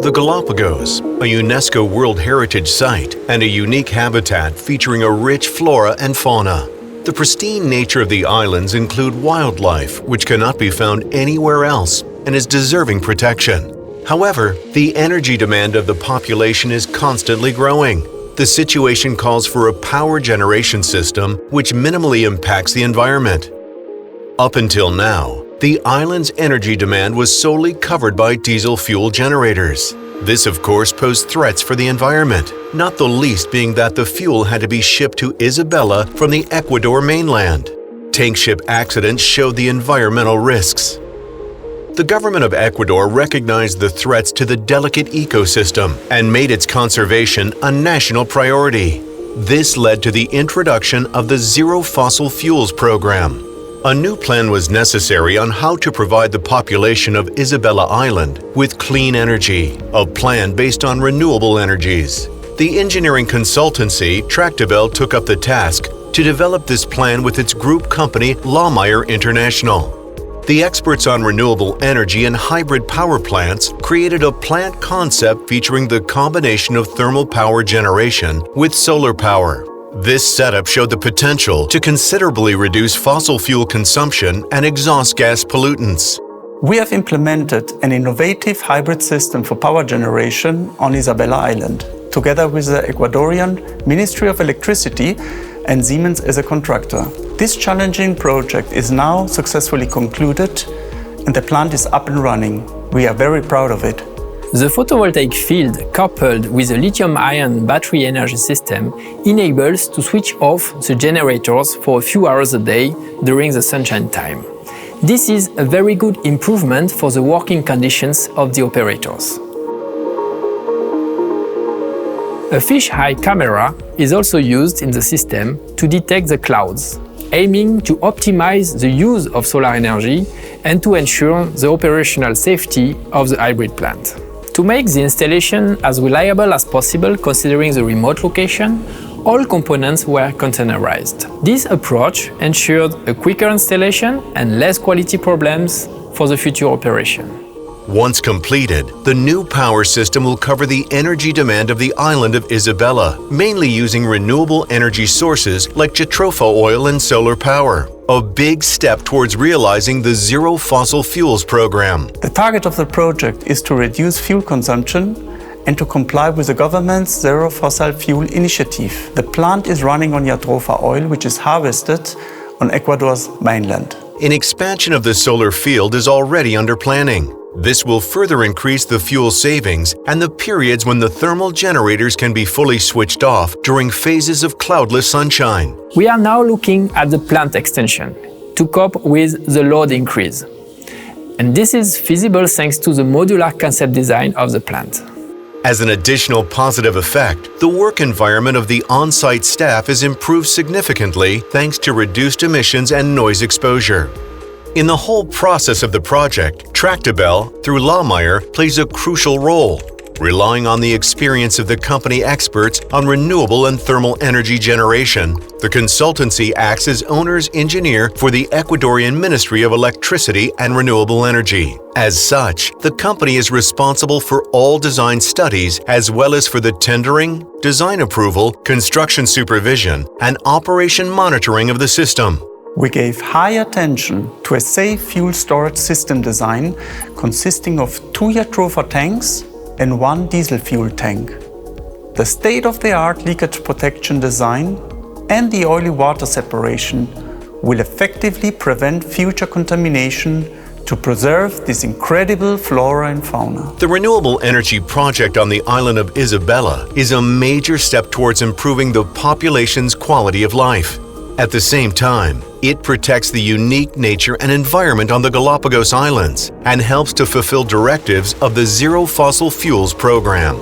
The Galapagos, a UNESCO World Heritage Site and a unique habitat featuring a rich flora and fauna. The pristine nature of the islands include wildlife which cannot be found anywhere else and is deserving protection. However, the energy demand of the population is constantly growing. The situation calls for a power generation system which minimally impacts the environment. Up until now, the island's energy demand was solely covered by diesel fuel generators. This, of course, posed threats for the environment, not the least being that the fuel had to be shipped to Isabela from the Ecuador mainland. Tank ship accidents showed the environmental risks. The government of Ecuador recognized the threats to the delicate ecosystem and made its conservation a national priority. This led to the introduction of the Zero Fossil Fuels program. A new plan was necessary on how to provide the population of Isabela Island with clean energy, a plan based on renewable energies. The engineering consultancy Tractebel took up the task to develop this plan with its group company Erneuerbare International. The experts on renewable energy and hybrid power plants created a plant concept featuring the combination of thermal power generation with solar power. This setup showed the potential to considerably reduce fossil fuel consumption and exhaust gas pollutants. We have implemented an innovative hybrid system for power generation on Isabela Island, together with the Ecuadorian Ministry of Electricity and Siemens as a contractor. This challenging project is now successfully concluded and the plant is up and running. We are very proud of it. The photovoltaic field coupled with a lithium-ion battery energy system enables to switch off the generators for a few hours a day during the sunshine time. This is a very good improvement for the working conditions of the operators. A fisheye camera is also used in the system to detect the clouds, aiming to optimize the use of solar energy and to ensure the operational safety of the hybrid plant. To make the installation as reliable as possible considering the remote location, all components were containerized. This approach ensured a quicker installation and less quality problems for the future operation. Once completed, the new power system will cover the energy demand of the island of Isabela, mainly using renewable energy sources like jatropha oil and solar power. A big step towards realizing the Zero Fossil Fuels program. The target of the project is to reduce fuel consumption and to comply with the government's Zero Fossil Fuel initiative. The plant is running on jatropha oil, which is harvested on Ecuador's mainland. An expansion of the solar field is already under planning. This will further increase the fuel savings and the periods when the thermal generators can be fully switched off during phases of cloudless sunshine. We are now looking at the plant extension to cope with the load increase. And this is feasible thanks to the modular concept design of the plant. As an additional positive effect, the work environment of the on-site staff is improved significantly thanks to reduced emissions and noise exposure. In the whole process of the project, Tractebel, through Erneuerbare, plays a crucial role, relying on the experience of the company experts on renewable and thermal energy generation. The consultancy acts as owner's engineer for the Ecuadorian Ministry of Electricity and Renewable Energy. As such, the company is responsible for all design studies as well as for the tendering, design approval, construction supervision, and operation monitoring of the system. We gave high attention to a safe fuel storage system design consisting of 2 jatropha tanks and 1 diesel fuel tank. The state-of-the-art leakage protection design and the oily water separation will effectively prevent future contamination to preserve this incredible flora and fauna. The renewable energy project on the island of Isabela is a major step towards improving the population's quality of life. At the same time, it protects the unique nature and environment on the Galapagos Islands and helps to fulfill directives of the Zero Fossil Fuels program.